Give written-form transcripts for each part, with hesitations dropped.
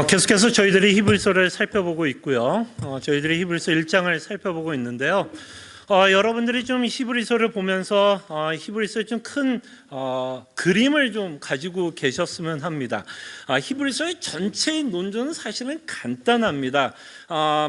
계속해서 저희들이 히브리서를 살펴보고 있고요. 저희들이 히브리서 1장을 살펴보고 있는데요. 여러분들이 좀 히브리서를 보면서 히브리서의 좀 큰 그림을 좀 가지고 계셨으면 합니다. 히브리서의 전체의 논조는 사실은 간단합니다.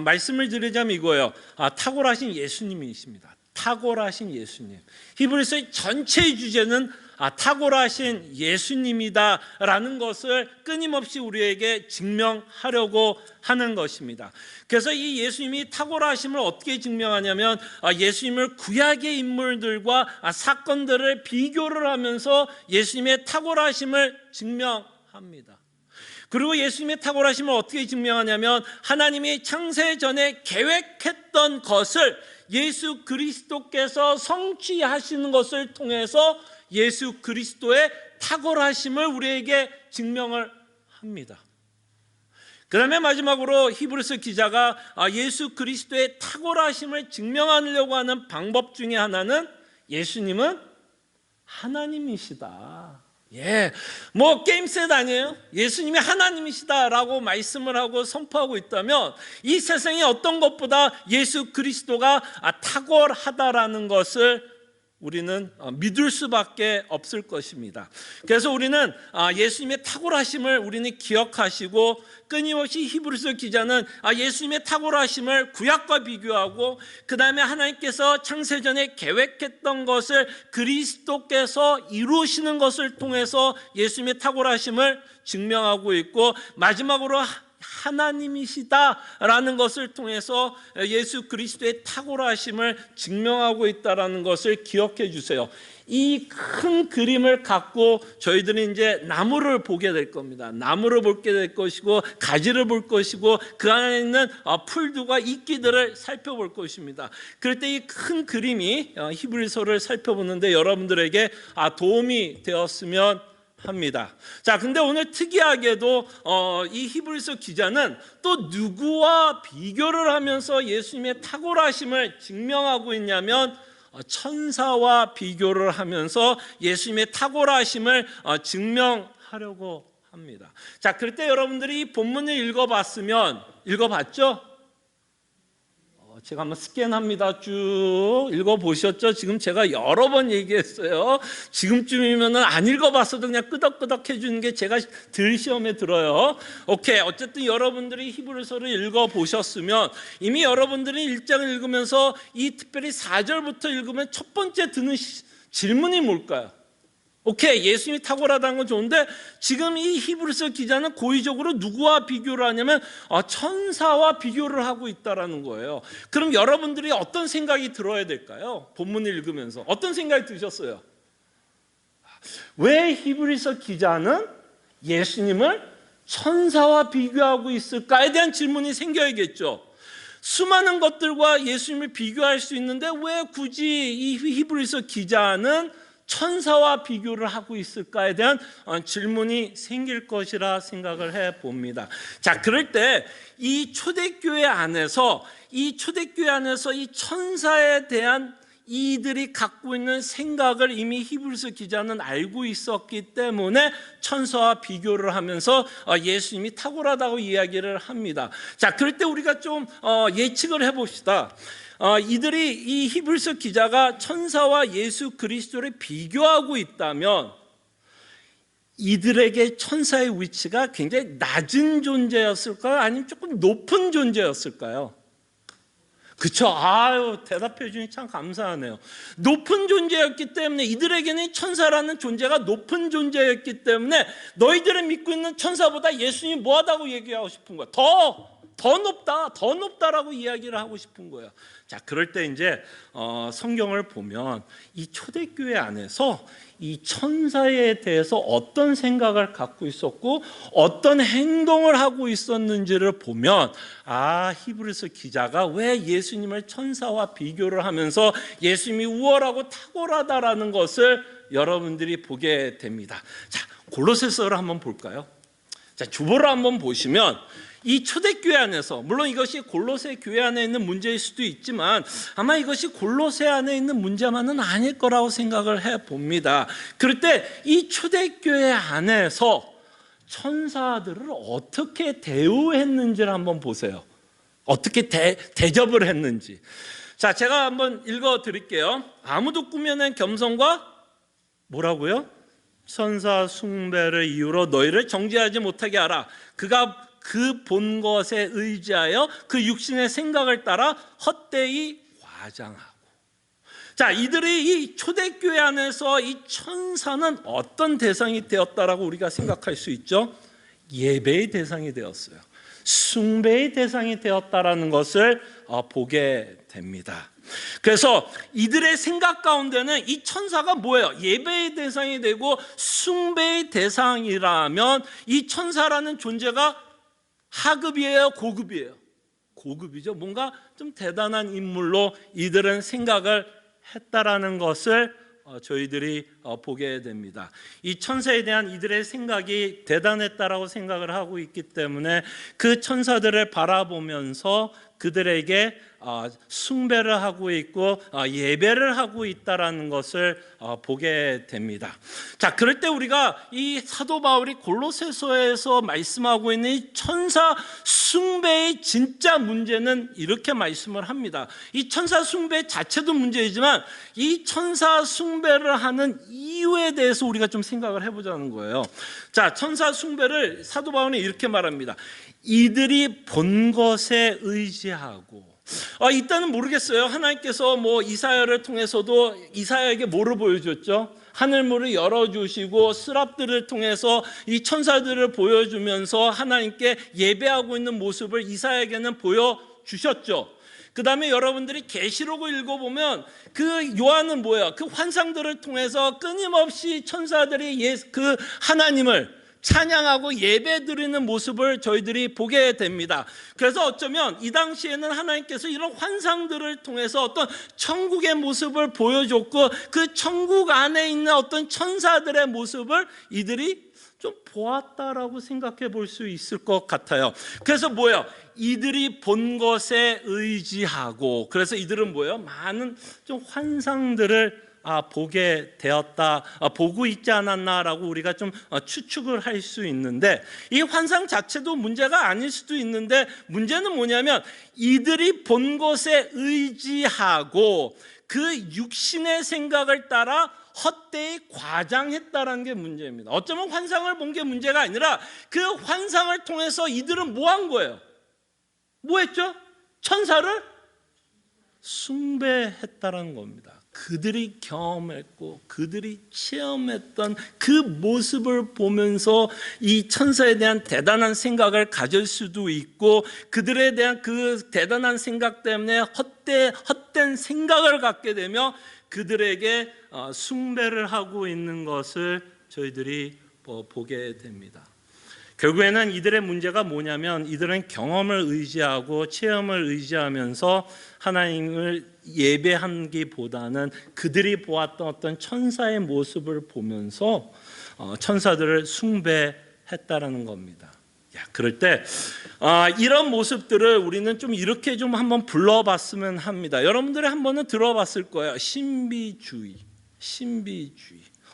말씀을 드리자면 이거예요. 탁월하신 예수님이십니다. 탁월하신 예수님. 히브리서의 전체의 주제는 탁월하신 예수님이다라는 것을 끊임없이 우리에게 증명하려고 하는 것입니다. 그래서 이 예수님이 탁월하심을 어떻게 증명하냐면 예수님을 구약의 인물들과 사건들을 비교를 하면서 예수님의 탁월하심을 증명합니다. 그리고 예수님의 탁월하심을 어떻게 증명하냐면 하나님이 창세 전에 계획했던 것을 예수 그리스도께서 성취하시는 것을 통해서 예수 그리스도의 탁월하심을 우리에게 증명을 합니다. 그 다음에 마지막으로 히브리서 기자가 예수 그리스도의 탁월하심을 증명하려고 하는 방법 중에 하나는 예수님은 하나님이시다. 뭐 게임셋 아니에요? 예수님이 하나님이시다라고 말씀을 하고 선포하고 있다면 이 세상에 어떤 것보다 예수 그리스도가 탁월하다라는 것을 우리는 믿을 수밖에 없을 것입니다. 그래서 우리는 예수님의 탁월하심을 우리는 기억하시고 끊임없이 히브리서 기자는 예수님의 탁월하심을 구약과 비교하고 그 다음에 하나님께서 창세전에 계획했던 것을 그리스도께서 이루시는 것을 통해서 예수님의 탁월하심을 증명하고 있고 마지막으로 하나님이시다라는 것을 통해서 예수 그리스도의 탁월하심을 증명하고 있다라는 것을 기억해 주세요. 이 큰 그림을 갖고 저희들은 이제 나무를 보게 될 겁니다. 나무를 보게 될 것이고 가지를 볼 것이고 그 안에 있는 풀들과 이끼들을 살펴볼 것입니다. 그럴 때 이 큰 그림이 히브리서를 살펴보는데 여러분들에게 도움이 되었으면 합니다. 자, 근데 오늘 특이하게도 이 히브리서 기자는 또 누구와 비교를 하면서 예수님의 탁월하심을 증명하고 있냐면 천사와 비교를 하면서 예수님의 탁월하심을 증명하려고 합니다. 자, 그럴 때 여러분들이 이 본문을 읽어봤죠? 제가 한번 스캔합니다. 쭉 읽어보셨죠? 지금 제가 여러 번 얘기했어요. 지금쯤이면 안 읽어봤어도 그냥 끄덕끄덕 해주는 게 제가 들 시험에 들어요. 오케이. 어쨌든 여러분들이 히브리서를 읽어보셨으면 이미 여러분들이 1장을 읽으면서 이 특별히 4절부터 읽으면 첫 번째 드는 질문이 뭘까요? 오케이, 예수님이 탁월하다는 건 좋은데 지금 이 히브리서 기자는 고의적으로 누구와 비교를 하냐면 천사와 비교를 하고 있다는 거예요. 그럼 여러분들이 어떤 생각이 들어야 될까요? 본문을 읽으면서 어떤 생각이 드셨어요? 왜 히브리서 기자는 예수님을 천사와 비교하고 있을까에 대한 질문이 생겨야겠죠. 수많은 것들과 예수님을 비교할 수 있는데 왜 굳이 이 히브리서 기자는 천사와 비교를 하고 있을까에 대한 질문이 생길 것이라 생각을 해봅니다. 자, 그럴 때 이 초대교회 안에서 이 천사에 대한 이들이 갖고 있는 생각을 이미 히브리서 기자는 알고 있었기 때문에 천사와 비교를 하면서 예수님이 탁월하다고 이야기를 합니다. 자, 그럴 때 우리가 좀 예측을 해봅시다. 이들이 이 히브리서 기자가 천사와 예수 그리스도를 비교하고 있다면 이들에게 천사의 위치가 굉장히 낮은 존재였을까요? 아니면 조금 높은 존재였을까요? 그쵸? 대답해 주니 참 감사하네요. 높은 존재였기 때문에 이들에게는 천사라는 존재가 높은 존재였기 때문에 너희들이 믿고 있는 천사보다 예수님이 뭐하다고 얘기하고 싶은 거야? 더 높다라고 이야기를 하고 싶은 거예요. 자, 그럴 때 이제 성경을 보면 이 초대교회 안에서 이 천사에 대해서 어떤 생각을 갖고 있었고 어떤 행동을 하고 있었는지를 보면 히브리서 기자가 왜 예수님을 천사와 비교를 하면서 예수님이 우월하고 탁월하다라는 것을 여러분들이 보게 됩니다. 자, 골로새서를 한번 볼까요? 자, 주보를 한번 보시면 이 초대교회 안에서 물론 이것이 골로새 교회 안에 있는 문제일 수도 있지만 아마 이것이 골로새 안에 있는 문제만은 아닐 거라고 생각을 해봅니다. 그럴 때 이 초대교회 안에서 천사들을 어떻게 대우했는지를 한번 보세요. 어떻게 대접을 했는지. 자, 제가 한번 읽어 드릴게요. 아무도 꾸며낸 겸손과 뭐라고요? 천사 숭배를 이유로 너희를 정죄하지 못하게 하라. 그가 그 본 것에 의지하여 그 육신의 생각을 따라 헛되이 과장하고. 자, 이들이 이 초대교회 안에서 이 천사는 어떤 대상이 되었다라고 우리가 생각할 수 있죠? 예배의 대상이 되었어요. 숭배의 대상이 되었다라는 것을 보게 됩니다. 그래서 이들의 생각 가운데는 이 천사가 뭐예요? 예배의 대상이 되고 숭배의 대상이라면 이 천사라는 존재가 하급이에요, 고급이에요? 고급이죠. 뭔가 좀 대단한 인물로 이들은 생각을 했다라는 것을 저희들이 보게 됩니다. 이 천사에 대한 이들의 생각이 대단했다라고 생각을 하고 있기 때문에 그 천사들을 바라보면서 그들에게 숭배를 하고 있고 예배를 하고 있다라는 것을 보게 됩니다. 자, 그럴 때 우리가 이 사도 바울이 골로새서에서 말씀하고 있는 이 천사 숭배의 진짜 문제는 이렇게 말씀을 합니다. 이 천사 숭배 자체도 문제이지만 이 천사 숭배를 하는 이유에 대해서 우리가 좀 생각을 해보자는 거예요. 자, 천사 숭배를 사도 바울은 이렇게 말합니다. 이들이 본 것에 의지하고. 이때는 모르겠어요. 하나님께서 이사야를 통해서도 이사야에게 뭐를 보여줬죠? 하늘문을 열어주시고 스랍들을 통해서 이 천사들을 보여주면서 하나님께 예배하고 있는 모습을 이사야에게는 보여주셨죠. 그 다음에 여러분들이 계시록을 읽어보면 그 요한은 뭐예요? 그 환상들을 통해서 끊임없이 천사들이 그 하나님을 찬양하고 예배드리는 모습을 저희들이 보게 됩니다. 그래서 어쩌면 이 당시에는 하나님께서 이런 환상들을 통해서 어떤 천국의 모습을 보여줬고 그 천국 안에 있는 어떤 천사들의 모습을 이들이 좀 보았다라고 생각해 볼 수 있을 것 같아요. 그래서 뭐예요? 이들이 본 것에 의지하고, 그래서 이들은 뭐예요? 많은 좀 환상들을 보게 되었다, 보고 있지 않았나라고 우리가 좀 추측을 할 수 있는데, 이 환상 자체도 문제가 아닐 수도 있는데, 문제는 뭐냐면 이들이 본 것에 의지하고 그 육신의 생각을 따라 헛되이 과장했다라는 게 문제입니다. 어쩌면 환상을 본 게 문제가 아니라 그 환상을 통해서 이들은 뭐 한 거예요? 뭐 했죠? 천사를 숭배했다라는 겁니다. 그들이 경험했고 그들이 체험했던 그 모습을 보면서 이 천사에 대한 대단한 생각을 가질 수도 있고, 그들에 대한 그 대단한 생각 때문에 헛된 생각을 갖게 되며 그들에게 숭배를 하고 있는 것을 저희들이 보게 됩니다. 결국에는 이들의 문제가 뭐냐면 이들은 경험을 의지하고 체험을 의지하면서 하나님을 예배하기보다는 그들이 보았던 어떤 천사의 모습을 보면서 천사들을 숭배했다라는 겁니다. 그럴 때 이런 모습들을 우리는 좀 이렇게 좀 한번 불러봤으면 합니다. 여러분들이 한번은 들어봤을 거예요. 신비주의.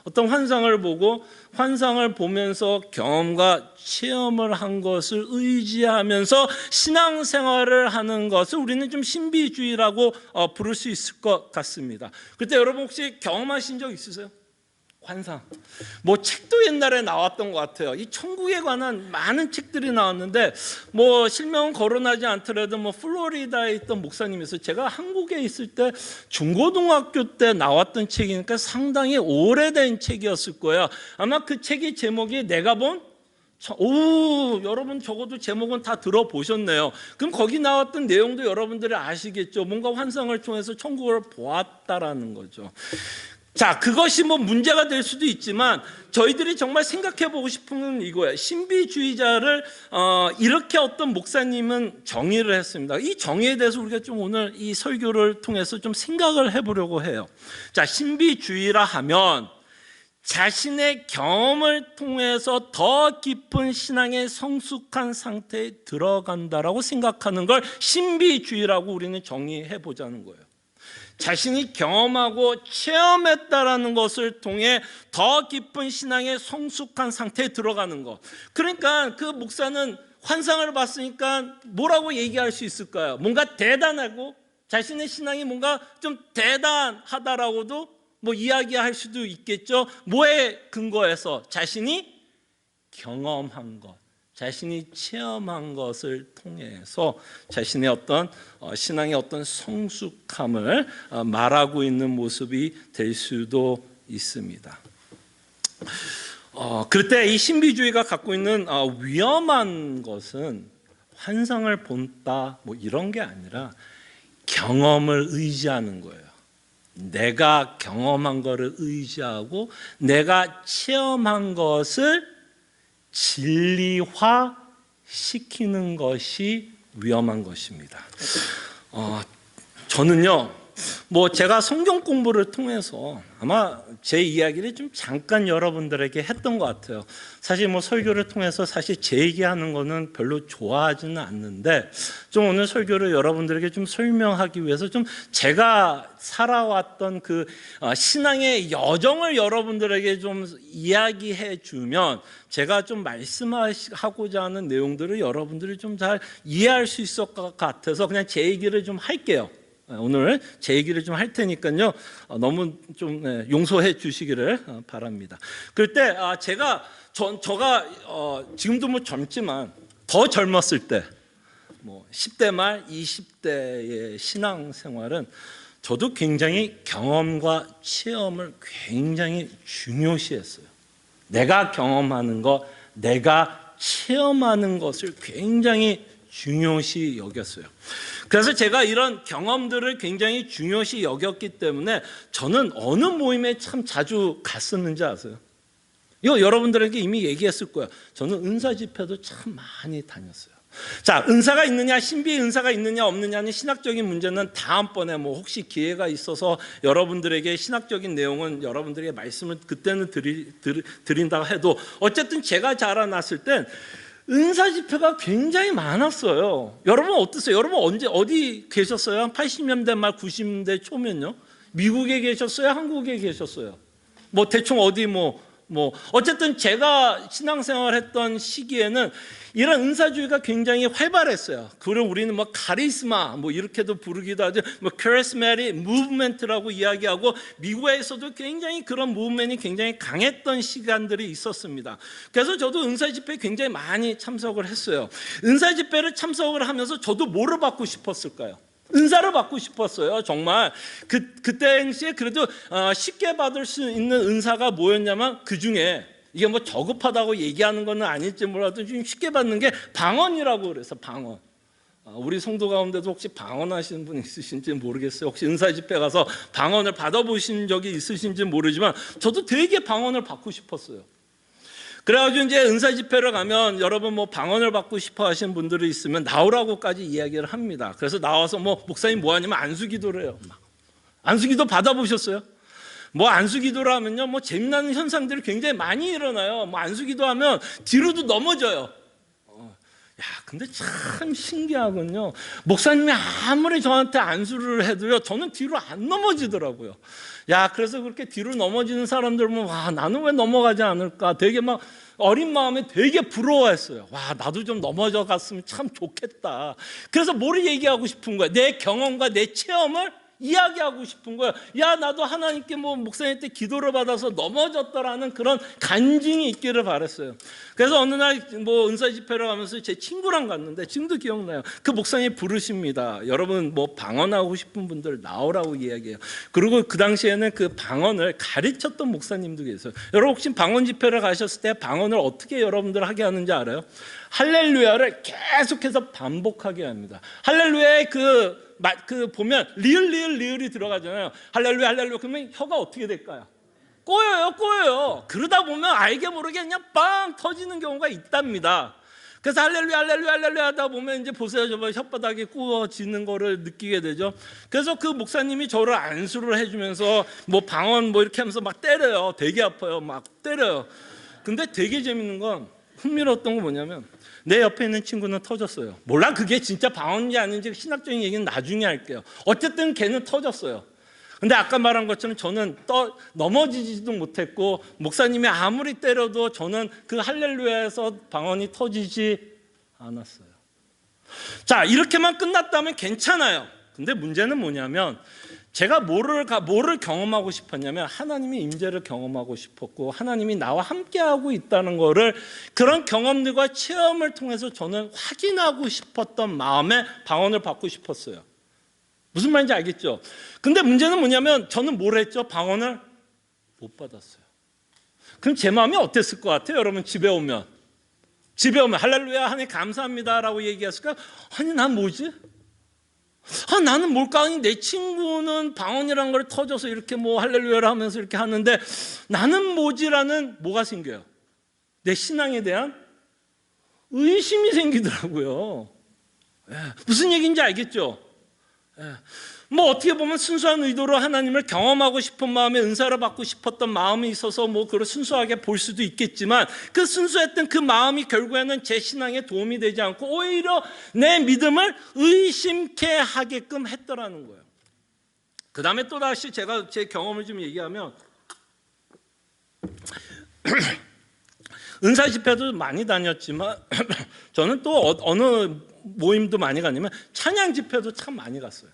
어떤 환상을 보고 환상을 보면서 경험과 체험을 한 것을 의지하면서 신앙생활을 하는 것을 우리는 좀 신비주의라고 부를 수 있을 것 같습니다. 그때 여러분 혹시 경험하신 적 있으세요? 환상. 책도 옛날에 나왔던 것 같아요. 이 천국에 관한 많은 책들이 나왔는데 실명은 거론하지 않더라도 플로리다에 있던 목사님이서 제가 한국에 있을 때 중고등학교 때 나왔던 책이니까 상당히 오래된 책이었을 거예요. 아마 그 책의 제목이 내가 본 여러분 적어도 제목은 다 들어보셨네요. 그럼 거기 나왔던 내용도 여러분들이 아시겠죠. 뭔가 환상을 통해서 천국을 보았다라는 거죠. 자, 그것이 문제가 될 수도 있지만 저희들이 정말 생각해 보고 싶은 건 이거예요. 신비주의자를 이렇게 어떤 목사님은 정의를 했습니다. 이 정의에 대해서 우리가 좀 오늘 이 설교를 통해서 좀 생각을 해보려고 해요. 자, 신비주의라 하면 자신의 경험을 통해서 더 깊은 신앙의 성숙한 상태에 들어간다라고 생각하는 걸 신비주의라고 우리는 정의해 보자는 거예요. 자신이 경험하고 체험했다라는 것을 통해 더 깊은 신앙의 성숙한 상태에 들어가는 것. 그러니까 그 목사는 환상을 봤으니까 뭐라고 얘기할 수 있을까요? 뭔가 대단하고 자신의 신앙이 뭔가 좀 대단하다라고도 뭐 이야기할 수도 있겠죠. 뭐에 근거해서? 자신이 경험한 것, 자신이 체험한 것을 통해서 자신의 어떤 신앙의 어떤 성숙함을 말하고 있는 모습이 될 수도 있습니다. 그럴 때 이 신비주의가 갖고 있는 위험한 것은 환상을 본다 뭐 이런 게 아니라 경험을 의지하는 거예요. 내가 경험한 것을 의지하고 내가 체험한 것을 진리화 시키는 것이 위험한 것입니다. 저는요, 뭐 제가 성경 공부를 통해서 아마 제 이야기를 좀 잠깐 여러분들에게 했던 것 같아요. 사실 뭐 설교를 통해서 사실 제 얘기하는 거는 별로 좋아하지는 않는데 좀 오늘 설교를 여러분들에게 좀 설명하기 위해서 좀 제가 살아왔던 그 신앙의 여정을 여러분들에게 좀 이야기해 주면 제가 좀 말씀하고자 하는 내용들을 여러분들이 좀 잘 이해할 수 있을 것 같아서 그냥 제 얘기를 좀 할게요. 오늘 제 얘기를 좀 할 테니까요. 너무 좀 용서해 주시기를 바랍니다. 그럴 때 제가 지금도 뭐 젊지만 더 젊었을 때 뭐 10대 말 20대의 신앙생활은 저도 굉장히 경험과 체험을 굉장히 중요시했어요. 내가 경험하는 것, 내가 체험하는 것을 굉장히 중요시 여겼어요. 그래서 제가 이런 경험들을 굉장히 중요시 여겼기 때문에 저는 어느 모임에 참 자주 갔었는지 아세요? 이거 여러분들에게 이미 얘기했을 거예요. 저는 은사 집회도 참 많이 다녔어요. 자, 은사가 있느냐, 신비의 은사가 있느냐 없느냐는 신학적인 문제는 다음번에 뭐 혹시 기회가 있어서 여러분들에게 신학적인 내용은 여러분들에게 말씀을 그때는 드린다고 해도 어쨌든 제가 자라났을 땐 은사 집회가 굉장히 많았어요. 여러분 어떠세요? 여러분 어디 계셨어요? 80년대 말 90년대 초면요? 미국에 계셨어요? 한국에 계셨어요? 뭐 대충 어디 어쨌든 제가 신앙생활 했던 시기에는 이런 은사주의가 굉장히 활발했어요. 그걸 우리는 뭐 카리스마 이렇게도 부르기도 하죠. charismatic movement라고 이야기하고 미국에서도 굉장히 그런 무브먼트이 굉장히 강했던 시간들이 있었습니다. 그래서 저도 은사 집회에 굉장히 많이 참석을 했어요. 은사 집회를 참석을 하면서 저도 뭐를 받고 싶었을까요? 은사를 받고 싶었어요. 정말 그때 당시에 그래도 쉽게 받을 수 있는 은사가 뭐였냐면 그 중에 이게 뭐 저급하다고 얘기하는 건 아닐지 몰라도 좀 쉽게 받는 게 방언이라고 그래서 방언. 우리 성도 가운데도 혹시 방언하시는 분 있으신지 모르겠어요. 혹시 은사 집회 가서 방언을 받아보신 적이 있으신지 모르지만 저도 되게 방언을 받고 싶었어요. 그래가지고 이제 은사 집회를 가면 여러분 뭐 방언을 받고 싶어 하시는 분들이 있으면 나오라고까지 이야기를 합니다. 그래서 나와서 목사님 뭐 하냐면 안수기도를 해요. 안수기도 받아보셨어요? 안수기도를 하면요, 재미나는 현상들이 굉장히 많이 일어나요. 안수기도 하면 뒤로도 넘어져요. 근데 참 신기하군요. 목사님이 아무리 저한테 안수를 해도요, 저는 뒤로 안 넘어지더라고요. 그래서 그렇게 뒤로 넘어지는 사람들 보면, 나는 왜 넘어가지 않을까? 되게 어린 마음에 되게 부러워했어요. 나도 좀 넘어져 갔으면 참 좋겠다. 그래서 뭐를 얘기하고 싶은 거야? 내 경험과 내 체험을 이야기하고 싶은 거예요. 나도 하나님께 목사님 때 기도를 받아서 넘어졌다라는 그런 간증이 있기를 바랐어요. 그래서 어느 날 은사 집회를 가면서 제 친구랑 갔는데 지금도 기억나요. 그 목사님이 부르십니다. 여러분 방언하고 싶은 분들 나오라고 이야기해요. 그리고 그 당시에는 그 방언을 가르쳤던 목사님도 계세요. 여러분 혹시 방언 집회를 가셨을 때 방언을 어떻게 여러분들 하게 하는지 알아요? 할렐루야를 계속해서 반복하게 합니다. 할렐루야의 보면 리을이 들어가잖아요. 할렐루야 그러면 혀가 어떻게 될까요? 꼬여요. 그러다 보면 알게 모르게 그냥 빵 터지는 경우가 있답니다. 그래서 할렐루야 하다 보면 이제 보세요. 저 혓바닥이 구워지는 거를 느끼게 되죠. 그래서 그 목사님이 저를 안수를 해주면서 방언 이렇게 하면서 막 때려요. 되게 아파요. 막 때려요. 근데 되게 재밌는 건 흥미로웠던 건 뭐냐면 내 옆에 있는 친구는 터졌어요. 몰라 그게 진짜 방언인지 아닌지 신학적인 얘기는 나중에 할게요. 어쨌든 걔는 터졌어요. 근데 아까 말한 것처럼 저는 넘어지지도 못했고 목사님이 아무리 때려도 저는 그 할렐루야에서 방언이 터지지 않았어요. 자, 이렇게만 끝났다면 괜찮아요. 근데 문제는 뭐냐면 제가 뭐를 경험하고 싶었냐면 하나님의 임재를 경험하고 싶었고 하나님이 나와 함께하고 있다는 거를 그런 경험들과 체험을 통해서 저는 확인하고 싶었던 마음에 방언을 받고 싶었어요. 무슨 말인지 알겠죠? 근데 문제는 뭐냐면 저는 뭘 했죠? 방언을 못 받았어요. 그럼 제 마음이 어땠을 것 같아요? 여러분 집에 오면 할렐루야 하나님 감사합니다라고 얘기했을까? 아니 난 뭐지? 나는 뭘까? 아니 내 친구는 방언이라는 걸 터져서 이렇게 뭐 할렐루야를 하면서 이렇게 하는데 나는 뭐지라는 뭐가 생겨요? 내 신앙에 대한 의심이 생기더라고요. 무슨 얘기인지 알겠죠? 뭐 어떻게 보면 순수한 의도로 하나님을 경험하고 싶은 마음에 은사를 받고 싶었던 마음이 있어서 뭐 그걸 순수하게 볼 수도 있겠지만 그 순수했던 그 마음이 결국에는 제 신앙에 도움이 되지 않고 오히려 내 믿음을 의심케 하게끔 했더라는 거예요. 그 다음에 또다시 제가 제 경험을 좀 얘기하면 은사 집회도 많이 다녔지만 저는 또 어느 모임도 많이 갔냐면 찬양 집회도 참 많이 갔어요.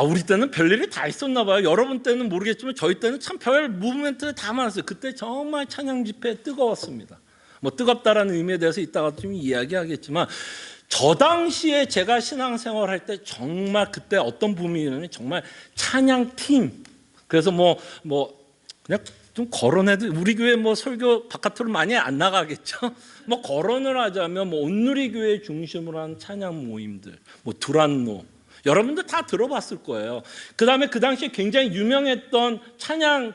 우리 때는 별일이 다 있었나 봐요. 여러분 때는 모르겠지만 저희 때는 참 별 무브멘트가 다 많았어요. 그때 정말 찬양 집회 뜨거웠습니다. 뭐 뜨겁다라는 의미에 대해서 이따가 좀 이야기하겠지만 저 당시에 제가 신앙생활할 때 정말 그때 어떤 붐이냐면 정말 찬양팀, 그래서 뭐 그냥 좀 거론해도 우리 교회 뭐 설교 바깥으로 많이 안 나가겠죠. 뭐 거론을 하자면 뭐 온누리교회 중심으로 한 찬양 모임들, 뭐 두란노, 여러분들 다 들어봤을 거예요. 그 다음에 그 당시에 굉장히 유명했던 찬양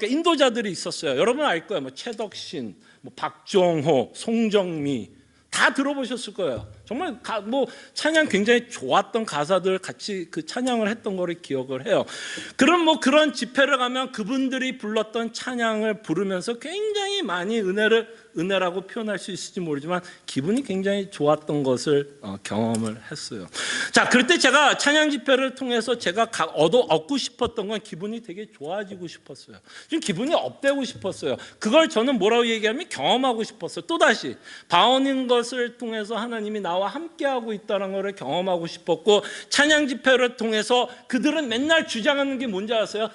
인도자들이 있었어요. 여러분 알 거예요. 뭐 최덕신, 뭐 박종호, 송정미 다 들어보셨을 거예요. 정말 뭐 찬양 굉장히 좋았던 가사들 같이 그 찬양을 했던 거를 기억을 해요. 그럼 뭐 그런 집회를 가면 그분들이 불렀던 찬양을 부르면서 굉장히 많이 은혜라고 표현할 수 있을지 모르지만 기분이 굉장히 좋았던 것을 경험을 했어요. 자, 그럴 때 제가 찬양 집회를 통해서 제가 얻고 싶었던 건 기분이 되게 좋아지고 싶었어요. 좀 기분이 업되고 싶었어요. 그걸 저는 뭐라고 얘기하면 경험하고 싶었어요. 또다시 방언인 것을 통해서 하나님이 나와 함께하고 있다는 것을 경험하고 싶었고 찬양 집회를 통해서 그들은 맨날 주장하는 게 뭔지 아세요?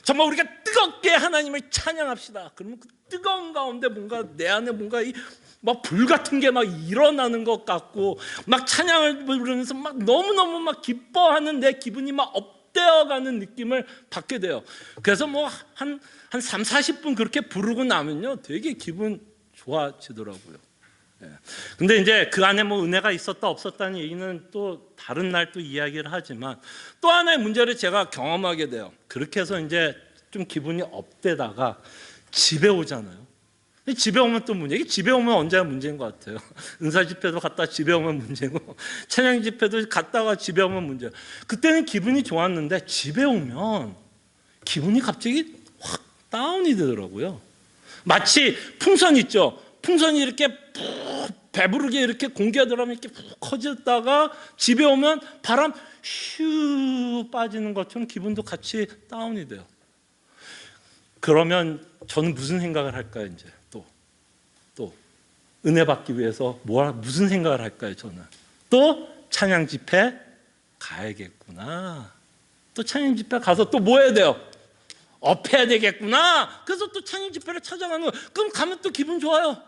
정말 우리가 뜨겁게 하나님을 찬양합시다. 그러면 그 뜨거운 가운데 뭔가 내 안에 뭔가 막 불 같은 게 막 일어나는 것 같고 막 찬양을 부르면서 막 너무너무 막 기뻐하는 내 기분이 막 업되어가는 느낌을 받게 돼요. 그래서 뭐 한 3, 40분 그렇게 부르고 나면요 되게 기분 좋아지더라고요. 근데 이제 그 안에 뭐 은혜가 있었다 없었다는 얘기는 또 다른 날 또 이야기를 하지만 또 하나의 문제를 제가 경험하게 돼요. 그렇게 해서 이제 좀 기분이 업되다가 집에 오잖아요. 집에 오면 또 문제. 집에 오면 언제나 문제인 것 같아요. 은사 집회도 갔다 집에 오면 문제고 찬양 집회도 갔다가 집에 오면 문제. 그때는 기분이 좋았는데 집에 오면 기분이 갑자기 확 다운이 되더라고요. 마치 풍선 있죠. 풍선이 이렇게 배부르게 이렇게 공기가 들어가면 이렇게 푹 커졌다가 집에 오면 바람 휴 빠지는 것처럼 기분도 같이 다운이 돼요. 그러면 저는 무슨 생각을 할까요? 이제 또 은혜 받기 위해서 무슨 생각을 할까요? 저는 또 찬양 집회 가야겠구나. 또 찬양 집회 가서 또 뭐 해야 돼요? 업해야 되겠구나. 그래서 또 찬양 집회를 찾아가는 거예요. 그럼 가면 또 기분 좋아요.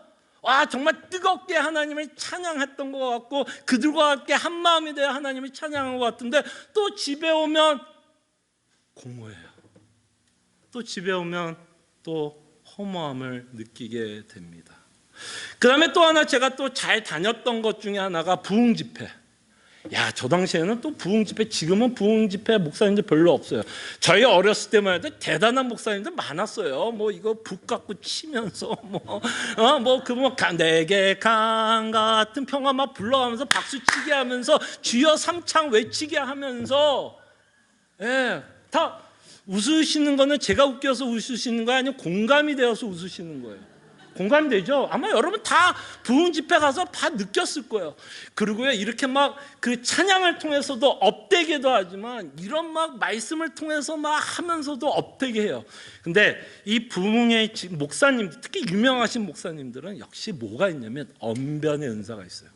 정말 뜨겁게 하나님을 찬양했던 것 같고 그들과 함께 한 마음이 되어 하나님을 찬양한 것 같은데 또 집에 오면 공허해요. 또 집에 오면 또 허무함을 느끼게 됩니다. 그 다음에 또 하나 제가 또 잘 다녔던 것 중에 하나가 부흥 집회. 저 당시에는 또 부흥 집회, 지금은 부흥 집회 목사님들 별로 없어요. 저희 어렸을 때만 해도 대단한 목사님들 많았어요. 뭐 이거 북 갖고 치면서 내게 강 같은 평화 막 불러가면서 박수치게 하면서 주여 삼창 외치게 하면서 다 웃으시는 거는 제가 웃겨서 웃으시는 거 아니면 공감이 되어서 웃으시는 거예요. 공감되죠? 아마 여러분 다 부흥 집회 가서 다 느꼈을 거예요. 그리고요, 이렇게 막 그 찬양을 통해서도 업되게도 하지만 이런 막 말씀을 통해서 막 하면서도 업되게 해요. 근데 이 부흥의 목사님들, 특히 유명하신 목사님들은 역시 뭐가 있냐면 언변의 은사가 있어요.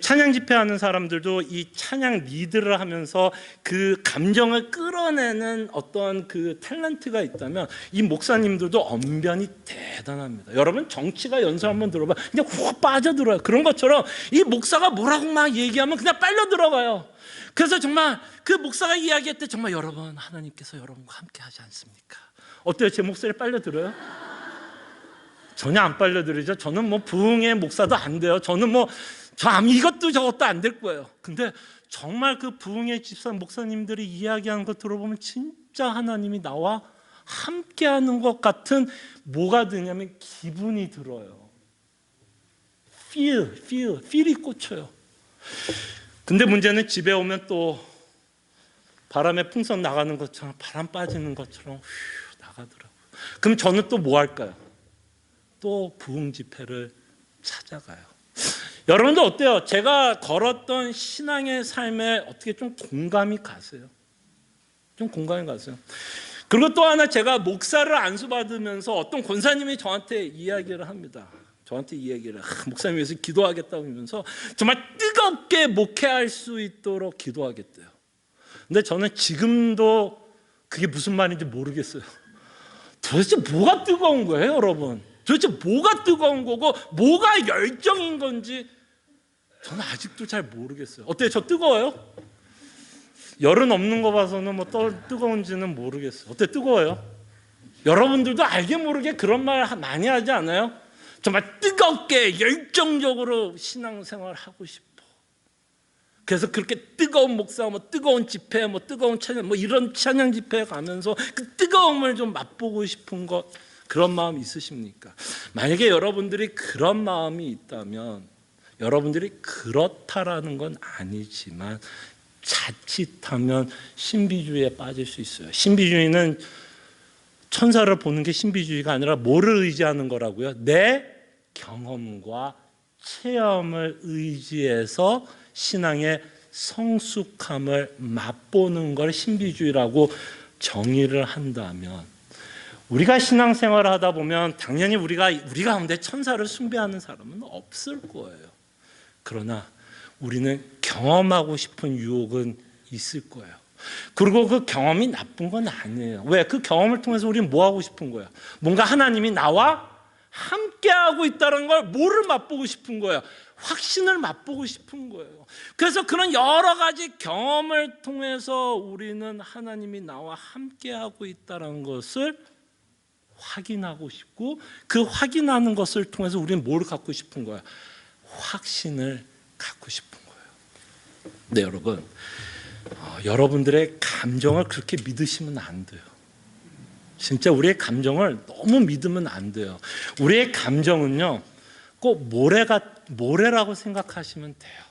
찬양 집회하는 사람들도 이 찬양 리드를 하면서 그 감정을 끌어내는 어떤 그 탤런트가 있다면 이 목사님들도 언변이 대단합니다. 여러분 정치가 연설 한번 들어봐 그냥 훅 빠져들어요. 그런 것처럼 이 목사가 뭐라고 막 얘기하면 그냥 빨려 들어가요. 그래서 정말 그 목사가 이야기할 때 정말 여러분 하나님께서 여러분과 함께 하지 않습니까? 어때요? 제 목소리 빨려 들어요? 전혀 안 빨려 들으죠. 저는 뭐 부흥의 목사도 안 돼요. 저는 뭐 이것도 저것도 안 될 거예요. 근데 정말 그 부흥의 집사 목사님들이 이야기하는 거 들어보면 진짜 하나님이 나와 함께하는 것 같은 뭐가 드냐면 기분이 들어요. feel이 꽂혀요. 근데 문제는 집에 오면 또 바람에 풍선 나가는 것처럼 바람 빠지는 것처럼 나가더라고요. 그럼 저는 또 뭐 할까요? 또 부흥 집회를 찾아가요. 여러분도 어때요? 제가 걸었던 신앙의 삶에 어떻게 좀 공감이 가세요? 좀 공감이 가세요? 그리고 또 하나 제가 목사를 안수받으면서 어떤 권사님이 저한테 이야기를 합니다. 저한테 이야기를 목사님 위해서 기도하겠다고 하면서 정말 뜨겁게 목회할 수 있도록 기도하겠대요. 근데 저는 지금도 그게 무슨 말인지 모르겠어요. 도대체 뭐가 뜨거운 거예요, 여러분? 도대체 뭐가 뜨거운 거고 뭐가 열정인 건지 저는 아직도 잘 모르겠어요. 어때요? 저 뜨거워요? 열은 없는 거 봐서는 뭐 뜨거운지는 모르겠어요. 어때 뜨거워요? 여러분들도 알게 모르게 그런 말 많이 하지 않아요? 정말 뜨겁게 열정적으로 신앙생활 하고 싶어. 그래서 그렇게 뜨거운 목사, 뭐 뜨거운 집회, 뭐 뜨거운 찬양, 뭐 이런 찬양 집회에 가면서 그 뜨거움을 좀 맛보고 싶은 것, 그런 마음 있으십니까? 만약에 여러분들이 그런 마음이 있다면 여러분들이 그렇다라는 건 아니지만 자칫하면 신비주의에 빠질 수 있어요. 신비주의는 천사를 보는 게 신비주의가 아니라 뭐를 의지하는 거라고요? 내 경험과 체험을 의지해서 신앙의 성숙함을 맛보는 걸 신비주의라고 정의를 한다면, 우리가 신앙생활을 하다 보면 당연히 우리 가운데 천사를 숭배하는 사람은 없을 거예요. 그러나 우리는 경험하고 싶은 유혹은 있을 거예요. 그리고 그 경험이 나쁜 건 아니에요. 왜? 그 경험을 통해서 우리는 뭐 하고 싶은 거예요? 뭔가 하나님이 나와 함께하고 있다는 걸 뭐를 맛보고 싶은 거예요? 확신을 맛보고 싶은 거예요. 그래서 그런 여러 가지 경험을 통해서 우리는 하나님이 나와 함께하고 있다는 것을 확인하고 싶고, 그 확인하는 것을 통해서 우리는 뭘 갖고 싶은 거예요? 확신을 갖고 싶은 거예요. 네, 여러분, 여러분들의 감정을 그렇게 믿으시면 안 돼요. 진짜 우리의 감정을 너무 믿으면 안 돼요. 우리의 감정은요, 꼭 모래라고 생각하시면 돼요.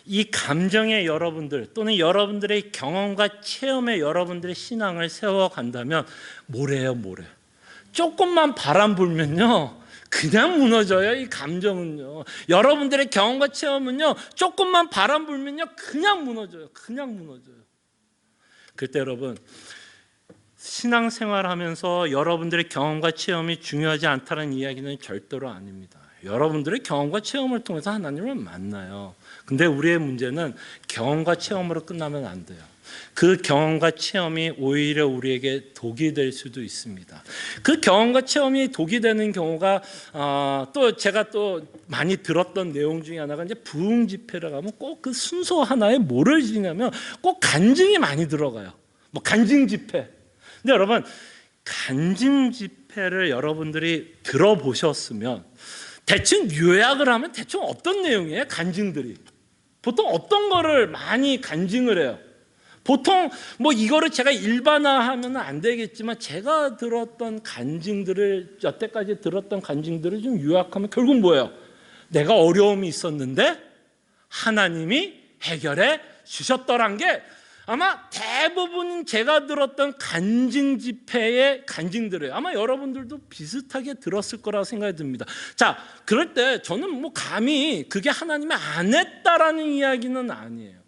이 감정에 여러분들 또는 여러분들의 경험과 체험에 여러분들의 신앙을 세워간다면 모래예요, 모래. 조금만 바람 불면요 그냥 무너져요. 이 감정은요, 여러분들의 경험과 체험은요 조금만 바람 불면요 그냥 무너져요. 그때 여러분, 신앙생활하면서 여러분들의 경험과 체험이 중요하지 않다는 이야기는 절대로 아닙니다. 여러분들의 경험과 체험을 통해서 하나님을 만나요. 근데 우리의 문제는 경험과 체험으로 끝나면 안 돼요. 그 경험과 체험이 오히려 우리에게 독이 될 수도 있습니다. 그 경험과 체험이 독이 되는 경우가 또 제가 또 많이 들었던 내용 중에 하나가 이제 부흥 집회를 가면 꼭 그 순서 하나에 뭐를 지냐면 꼭 간증이 많이 들어가요. 뭐 간증 집회. 근데 여러분, 간증 집회를 여러분들이 들어보셨으면 대충 요약을 하면 대충 어떤 내용이에요? 간증들이 보통 어떤 거를 많이 간증을 해요? 보통 뭐 이거를 제가 일반화하면 안 되겠지만 제가 들었던 간증들을, 여태까지 들었던 간증들을 좀 요약하면 결국 뭐예요? 내가 어려움이 있었는데 하나님이 해결해 주셨더란 게 아마 대부분 제가 들었던 간증 집회의 간증들이에요. 아마 여러분들도 비슷하게 들었을 거라고 생각이 듭니다. 자, 그럴 때 저는 뭐 감히 그게 하나님이 안 했다라는 이야기는 아니에요.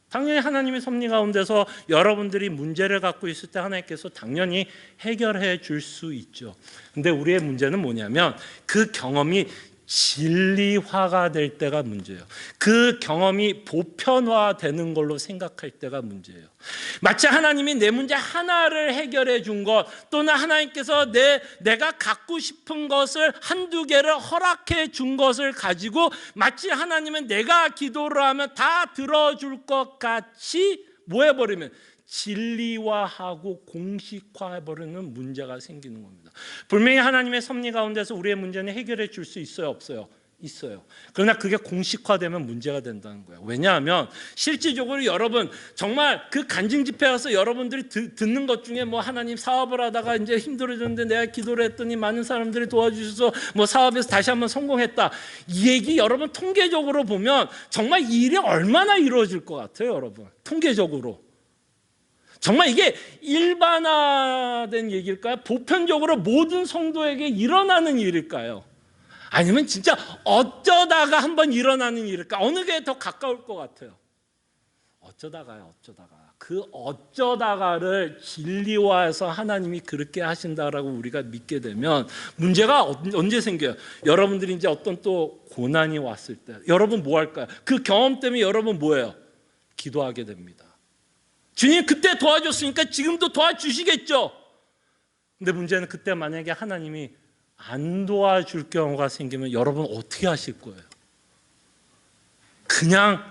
당연히 하나님의 섭리 가운데서 여러분들이 문제를 갖고 있을 때 하나님께서 당연히 해결해 줄 수 있죠. 근데 우리의 문제는 뭐냐면 그 경험이 진리화가 될 때가 문제예요. 그 경험이 보편화되는 걸로 생각할 때가 문제예요. 마치 하나님이 내 문제 하나를 해결해 준 것, 또는 하나님께서 내가 갖고 싶은 것을 한두 개를 허락해 준 것을 가지고 마치 하나님은 내가 기도를 하면 다 들어줄 것 같이 뭐 해버리면 진리화하고 공식화해버리는 문제가 생기는 겁니다. 분명히 하나님의 섭리 가운데서 우리의 문제는 해결해 줄 수 있어요, 없어요? 있어요. 그러나 그게 공식화되면 문제가 된다는 거예요. 왜냐하면 실질적으로 여러분 정말 그 간증 집회 가서 여러분들이 듣는 것 중에 뭐 하나님 사업을 하다가 이제 힘들어졌는데 내가 기도를 했더니 많은 사람들이 도와주셔서 뭐 사업에서 다시 한번 성공했다. 이 얘기 여러분 통계적으로 보면 정말 이 일이 얼마나 이루어질 것 같아요, 여러분? 통계적으로. 정말 이게 일반화된 얘기일까요? 보편적으로 모든 성도에게 일어나는 일일까요? 아니면 진짜 어쩌다가 한번 일어나는 일일까? 어느 게 더 가까울 것 같아요? 어쩌다가요, 어쩌다가. 그 어쩌다가를 진리화해서 하나님이 그렇게 하신다라고 우리가 믿게 되면 문제가 언제 생겨요? 여러분들이 이제 어떤 또 고난이 왔을 때 여러분 뭐 할까요? 그 경험 때문에 여러분 뭐예요? 기도하게 됩니다. 주님 그때 도와줬으니까 지금도 도와주시겠죠. 근데 문제는 그때 만약에 하나님이 안 도와줄 경우가 생기면 여러분 어떻게 하실 거예요? 그냥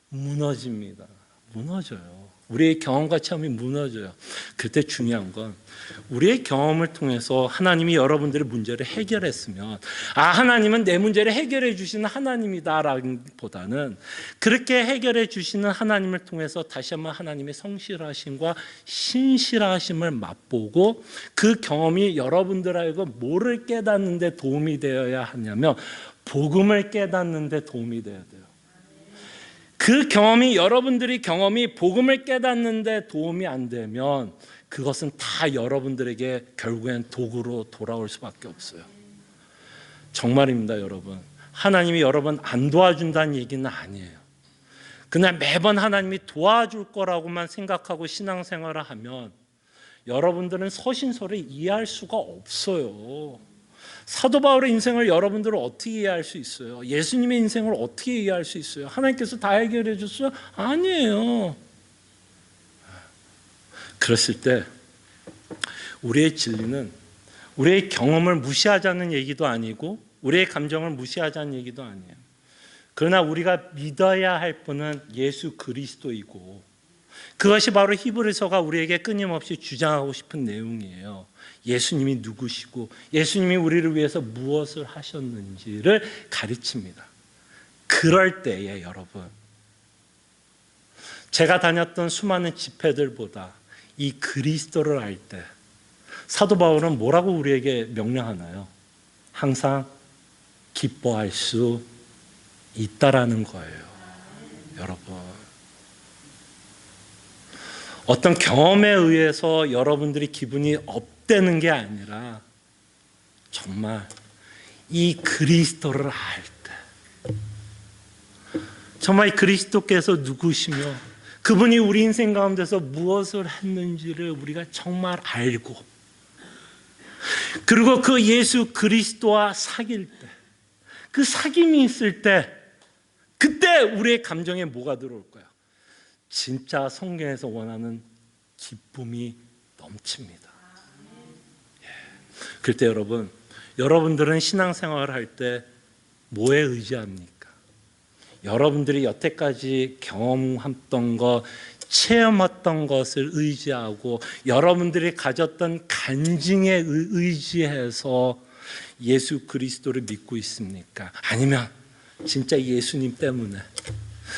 무너집니다. 무너져요. 우리의 경험과 체험이 무너져요. 그때 중요한 건 우리의 경험을 통해서 하나님이 여러분들의 문제를 해결했으면 하나님은 내 문제를 해결해 주시는 하나님이다라기보다는 그렇게 해결해 주시는 하나님을 통해서 다시 한번 하나님의 성실하심과 신실하심을 맛보고 그 경험이 여러분들 알고 뭐를 깨닫는 데 도움이 되어야 하냐면 복음을 깨닫는 데 도움이 되어야 돼요. 그 경험이 여러분들이 경험이 복음을 깨닫는 데 도움이 안 되면 그것은 다 여러분들에게 결국엔 도구로 돌아올 수밖에 없어요. 정말입니다, 여러분. 하나님이 여러분 안 도와준다는 얘기는 아니에요. 그냥 매번 하나님이 도와줄 거라고만 생각하고 신앙생활을 하면 여러분들은 서신서를 이해할 수가 없어요. 사도 바울의 인생을 여러분들은 어떻게 이해할 수 있어요? 예수님의 인생을 어떻게 이해할 수 있어요? 하나님께서 다 해결해 줬어요? 아니에요. 그랬을 때 우리의 진리는 우리의 경험을 무시하자는 얘기도 아니고 우리의 감정을 무시하자는 얘기도 아니에요. 그러나 우리가 믿어야 할 분은 예수 그리스도이고 그것이 바로 히브리서가 우리에게 끊임없이 주장하고 싶은 내용이에요. 예수님이 누구시고 예수님이 우리를 위해서 무엇을 하셨는지를 가르칩니다. 그럴 때에 여러분 제가 다녔던 수많은 집회들보다 이 그리스도를 알 때 사도 바울은 뭐라고 우리에게 명령하나요? 항상 기뻐할 수 있다라는 거예요. 여러분 어떤 경험에 의해서 여러분들이 기분이 업되는 게 아니라 정말 이 그리스도를 알 때 정말 그리스도께서 누구시며 그분이 우리 인생 가운데서 무엇을 했는지를 우리가 정말 알고 그리고 그 예수 그리스도와 사귈 때 그 사귐이 있을 때 그때 우리의 감정에 뭐가 들어올까요? 진짜 성경에서 원하는 기쁨이 넘칩니다. 그럴 때 여러분들은 신앙생활을 할 때 뭐에 의지합니까? 여러분들이 여태까지 경험했던 것, 체험했던 것을 의지하고 여러분들이 가졌던 간증에 의지해서 예수 그리스도를 믿고 있습니까? 아니면 진짜 예수님 때문에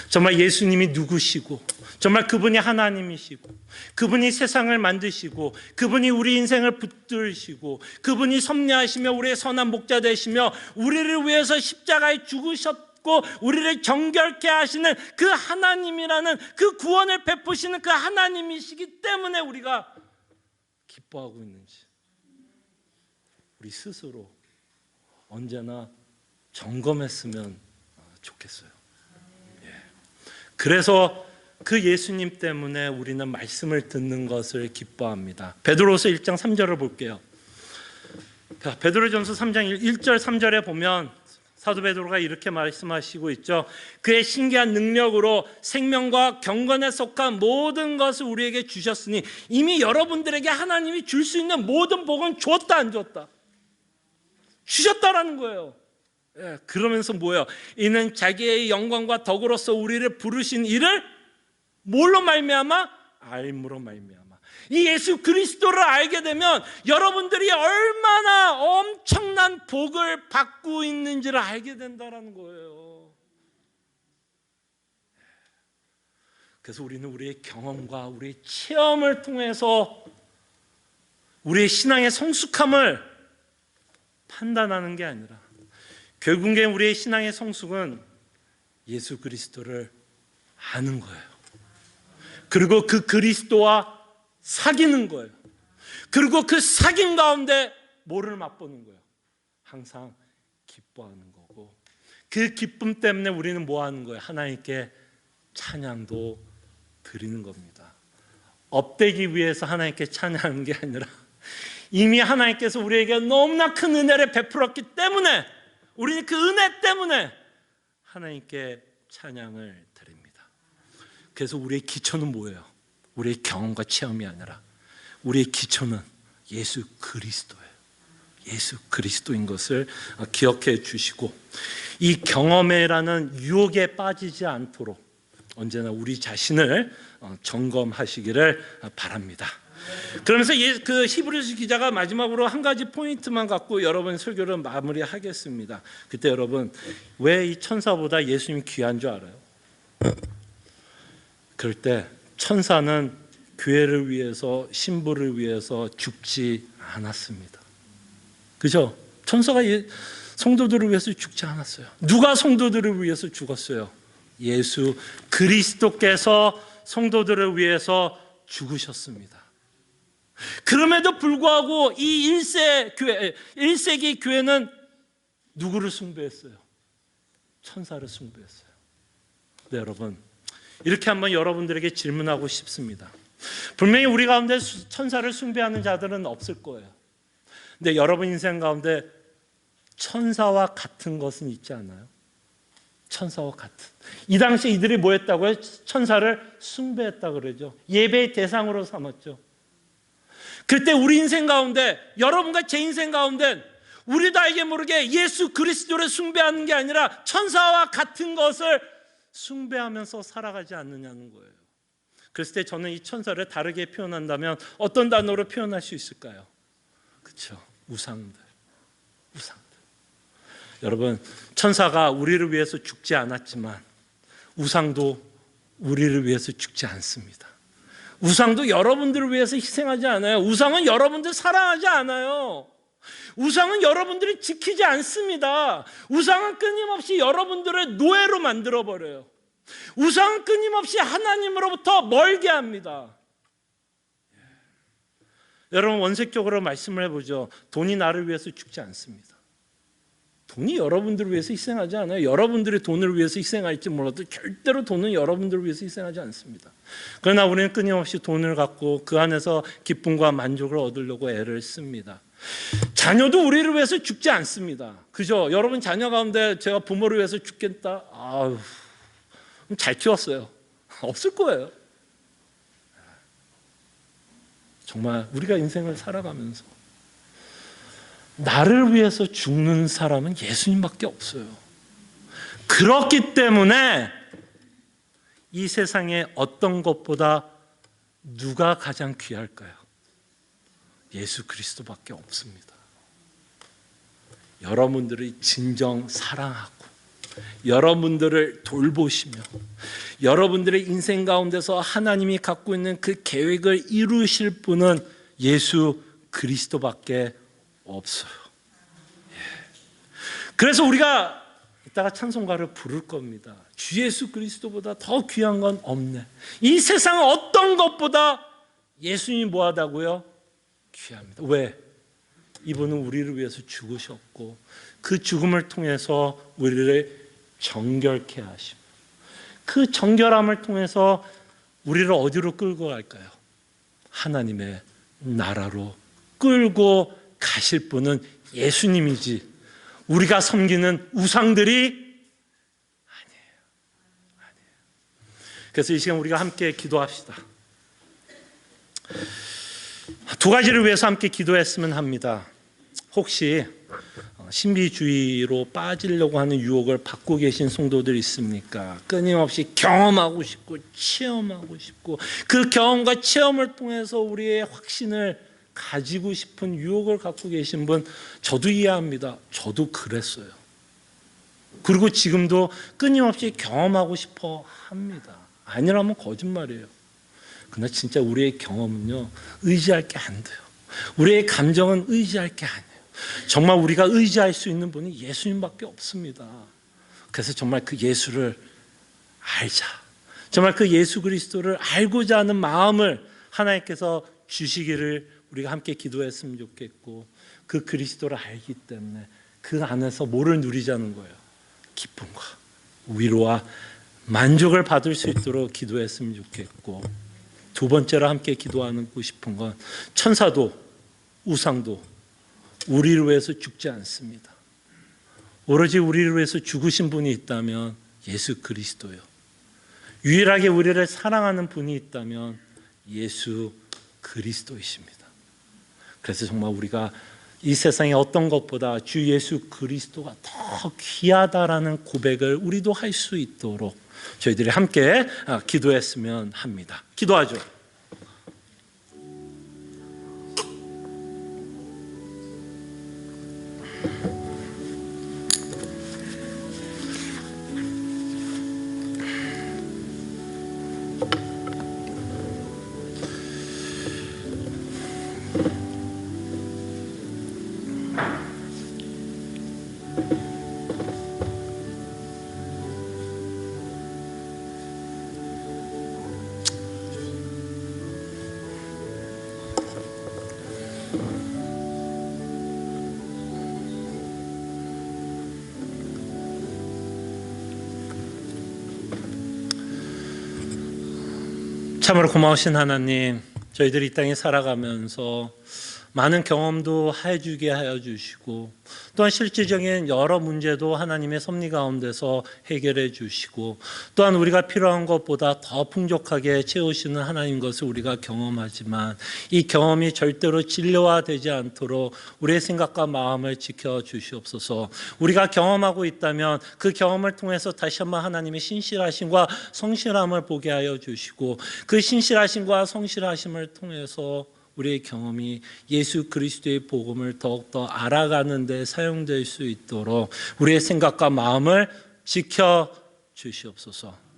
정말 예수님이 누구시고 정말 그분이 하나님이시고 그분이 세상을 만드시고 그분이 우리 인생을 붙들시고 그분이 섭리하시며 우리의 선한 목자 되시며 우리를 위해서 십자가에 고 우리를 정결케 하시는 그 하나님이라는 그 구원을 베푸시는 그 하나님이시기 때문에 우리가 기뻐하고 있는지 우리 스스로 언제나 점검했으면 좋겠어요. 그래서 그 예수님 때문에 우리는 말씀을 듣는 것을 기뻐합니다. 베드로서 1장 3절을 볼게요. 베드로전서 3장 1절 3절에 보면 사도 베드로가 이렇게 말씀하시고 있죠. 그의 신기한 능력으로 생명과 경건에 속한 모든 것을 우리에게 주셨으니 이미 여러분들에게 하나님이 줄 수 있는 모든 복은 줬다 안 줬다? 주셨다라는 거예요. 그러면서 뭐예요? 이는 자기의 영광과 덕으로서 우리를 부르신 이를 뭘로 말미암아? 알므로 말미암아. 이 예수 그리스도를 알게 되면 여러분들이 얼마나 엄청난 복을 받고 있는지를 알게 된다는 거예요. 그래서 우리는 우리의 경험과 우리의 체험을 통해서 우리의 신앙의 성숙함을 판단하는 게 아니라 결국에 우리의 신앙의 성숙은 예수 그리스도를 아는 거예요. 그리고 그 그리스도와 사귀는 거예요. 그리고 그 사귐 가운데 뭐를 맛보는 거예요? 항상 기뻐하는 거고 그 기쁨 때문에 우리는 뭐 하는 거예요? 하나님께 찬양도 드리는 겁니다. 업되기 위해서 하나님께 찬양하는 게 아니라 이미 하나님께서 우리에게 너무나 큰 은혜를 베풀었기 때문에 우리는 그 은혜 때문에 하나님께 찬양을 드립니다. 그래서 우리의 기초는 뭐예요? 우리의 경험과 체험이 아니라 우리의 기초는 예수 그리스도예요. 예수 그리스도인 것을 기억해 주시고 이 경험이라는 유혹에 빠지지 않도록 언제나 우리 자신을 점검하시기를 바랍니다. 그러면서 그 히브리서 기자가 마지막으로 한 가지 포인트만 갖고 여러분 설교를 마무리하겠습니다. 그때 여러분 왜 이 천사보다 예수님이 귀한 줄 알아요? 그럴 때 천사는 교회를 위해서 신부를 위해서 죽지 않았습니다. 그죠? 천사가 성도들을 위해서 죽지 않았어요. 누가 성도들을 위해서 죽었어요? 예수 그리스도께서 성도들을 위해서 죽으셨습니다. 그럼에도 불구하고 이 1세기 교회는 누구를 숭배했어요? 천사를 숭배했어요. 네, 여러분 이렇게 한번 여러분들에게 질문하고 싶습니다. 분명히 우리 가운데 천사를 숭배하는 자들은 없을 거예요. 근데 여러분 인생 가운데 천사와 같은 것은 있지 않아요? 천사와 같은. 이 당시에 이들이 뭐 했다고요? 천사를 숭배했다 그러죠. 예배의 대상으로 삼았죠. 그때 우리 인생 가운데 여러분과 제 인생 가운데 우리도 알게 모르게 예수 그리스도를 숭배하는 게 아니라 천사와 같은 것을 숭배하면서 살아가지 않느냐는 거예요. 그랬을 때 저는 이 천사를 다르게 표현한다면 어떤 단어로 표현할 수 있을까요? 그렇죠. 우상들. 여러분 천사가 우리를 위해서 죽지 않았지만 우상도 우리를 위해서 죽지 않습니다. 우상도 여러분들을 위해서 희생하지 않아요. 우상은 여러분들 사랑하지 않아요. 우상은 여러분들이 지키지 않습니다. 우상은 끊임없이 여러분들을 노예로 만들어버려요. 우상은 끊임없이 하나님으로부터 멀게 합니다. 여러분 원색적으로 말씀을 해보죠. 돈이 나를 위해서 죽지 않습니다. 돈이 여러분들을 위해서 희생하지 않아요. 여러분들이 돈을 위해서 희생할지 몰라도 절대로 돈은 여러분들을 위해서 희생하지 않습니다. 그러나 우리는 끊임없이 돈을 갖고 그 안에서 기쁨과 만족을 얻으려고 애를 씁니다. 자녀도 우리를 위해서 죽지 않습니다. 그죠? 여러분 자녀 가운데 제가 부모를 위해서 죽겠다? 아유, 잘 키웠어요. 없을 거예요. 정말 우리가 인생을 살아가면서 나를 위해서 죽는 사람은 예수님밖에 없어요. 그렇기 때문에 이 세상에 어떤 것보다 누가 가장 귀할까요? 예수 그리스도밖에 없습니다. 여러분들을 진정 사랑하고 여러분들을 돌보시며 여러분들의 인생 가운데서 하나님이 갖고 있는 그 계획을 이루실 분은 예수 그리스도밖에 없어요. 그래서 우리가 이따가 찬송가를 부를 겁니다. 주 예수 그리스도보다 더 귀한 건 없네. 이 세상 어떤 것보다 예수님이 뭐하다고요? 귀합니다. 왜? 이분은 우리를 위해서 죽으셨고 그 죽음을 통해서 우리를 정결케 하시고 그 정결함을 통해서 우리를 어디로 끌고 갈까요? 하나님의 나라로 끌고 가실 분은 예수님이지 우리가 섬기는 우상들이 아니에요. 그래서 이 시간 우리가 함께 기도합시다. 두 가지를 위해서 함께 기도했으면 합니다. 혹시 신비주의로 빠지려고 하는 유혹을 받고 계신 성도들 있습니까? 끊임없이 경험하고 싶고 체험하고 싶고 그 경험과 체험을 통해서 우리의 확신을 가지고 싶은 유혹을 갖고 계신 분 저도 이해합니다. 저도 그랬어요. 그리고 지금도 끊임없이 경험하고 싶어 합니다. 아니라면 거짓말이에요. 그러나 진짜 우리의 경험은요 의지할 게 안 돼요. 우리의 감정은 의지할 게 아니에요. 정말 우리가 의지할 수 있는 분이 예수님밖에 없습니다. 그래서 정말 그 예수를 알자. 정말 그 예수 그리스도를 알고자 하는 마음을 하나님께서 주시기를 우리가 함께 기도했으면 좋겠고 그 그리스도를 알기 때문에 그 안에서 뭐를 누리자는 거예요? 기쁨과 위로와 만족을 받을 수 있도록 기도했으면 좋겠고 두 번째로 함께 기도하고 싶은 건 천사도 우상도 우리를 위해서 죽지 않습니다. 오로지 우리를 위해서 죽으신 분이 있다면 예수 그리스도요. 유일하게 우리를 사랑하는 분이 있다면 예수 그리스도이십니다. 그래서 정말 우리가 이 세상의 어떤 것보다 주 예수 그리스도가 더 귀하다라는 고백을 우리도 할 수 있도록 저희들이 함께 기도했으면 합니다. 기도하죠. 참으로 고마우신 하나님, 저희들이 이 땅에 살아가면서 많은 경험도 해주게 하여 주시고 또한 실질적인 여러 문제도 하나님의 섭리 가운데서 해결해 주시고 또한 우리가 필요한 것보다 더 풍족하게 채우시는 하나님 것을 우리가 경험하지만 이 경험이 절대로 진료화되지 않도록 우리의 생각과 마음을 지켜 주시옵소서. 우리가 경험하고 있다면 그 경험을 통해서 다시 한번 하나님의 신실하심과 성실함을 보게 하여 주시고 그 신실하심과 성실하심을 통해서 우리의 경험이 예수 그리스도의 복음을 더욱더 알아가는 데 사용될 수 있도록 우리의 생각과 마음을 지켜 주시옵소서.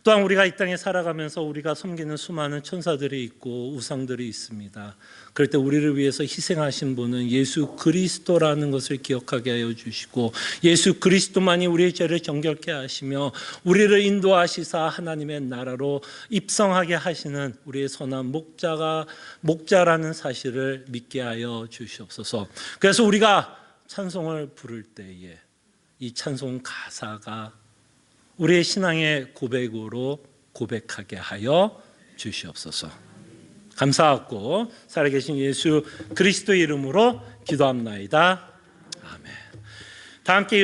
또한 우리가 이 땅에 살아가면서 우리가 섬기는 수많은 천사들이 있고 우상들이 있습니다. 그럴 때 우리를 위해서 희생하신 분은 예수 그리스도라는 것을 기억하게 하여 주시고 예수 그리스도만이 우리의 죄를 정결케 하시며 우리를 인도하시사 하나님의 나라로 입성하게 하시는 우리의 선한 목자라는 사실을 믿게 하여 주시옵소서. 그래서 우리가 찬송을 부를 때에 이 찬송 가사가 우리의 신앙의 고백으로 고백하게 하여 주시옵소서. 감사하고 살아계신 예수 그리스도의 이름으로 기도합나이다. 아멘. 다 함께